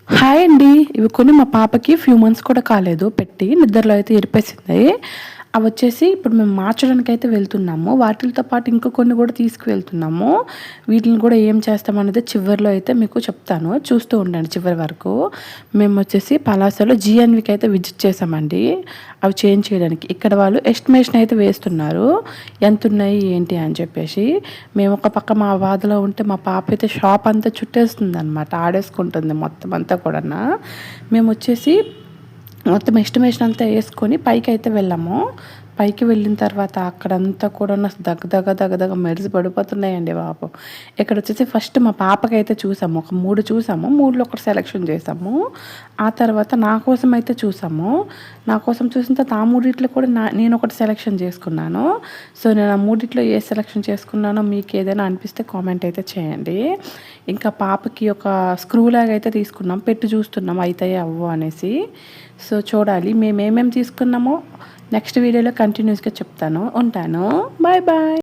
Hi అండి. ఇవి కొన్ని మా పాపకి ఫ్యూ మంత్స్ కూడా కాలేదు పెట్టి నిద్రలో అయితే ఇరిపేసింది. అవి వచ్చేసి ఇప్పుడు మేము మార్చడానికి అయితే వెళ్తున్నాము. వాటిలతో పాటు ఇంకా కొన్ని కూడా తీసుకువెళ్తున్నాము. వీటిని కూడా ఏం చేస్తామనేది చివరిలో అయితే మీకు చెప్తాను. చూస్తూ ఉండండి చివరి వరకు. మేము వచ్చేసి పలాసలో జీఎన్వికి అయితే విజిట్ చేసామండి. అవి చేంజ్ చేయడానికి. ఇక్కడ వాళ్ళు ఎస్టిమేషన్ అయితే వేస్తున్నారు. ఎంత ఉన్నాయి ఏంటి అని చెప్పేసి. మేము ఒక పక్క మా బాధలో ఉంటే మా పాప అయితే షాప్ అంతా చుట్టేస్తుంది అనమాట. ఆడేసుకుంటుంది మొత్తం అంతా కూడా. మేము వచ్చేసి మొత్తం ఎస్టిమేషన్ అంతా వేసుకొని పైకి అయితే వెళ్ళాము. పైకి వెళ్ళిన తర్వాత అక్కడంతా కూడా దగ్గ మెరిసి పడిపోతున్నాయండి బాబు. ఇక్కడ వచ్చేసి ఫస్ట్ మా పాపకైతే చూసాము. ఒక 3 చూసాము. 3లో ఒకటి సెలెక్షన్ చేసాము. ఆ తర్వాత నా కోసం అయితే చూసాము. నా కోసం చూసిన తర్వాత ఆ 3 కూడా నేను ఒకటి సెలెక్షన్ చేసుకున్నాను. సో నేను ఆ 3 ఏ సెలెక్షన్ చేసుకున్నానో మీకు ఏదైనా అనిపిస్తే కామెంట్ అయితే చేయండి. ఇంకా పాపకి ఒక స్క్రూ లాగా అయితే తీసుకున్నాం. పెట్టి చూస్తున్నాం అవుతాయి అవ్వు అనేసి. సో చూడాలి మేము ఏమేమి తీసుకున్నామో నెక్స్ట్ వీడియోలో కంటిన్యూస్గా చెప్తాను. ఉంటాను. Bye bye.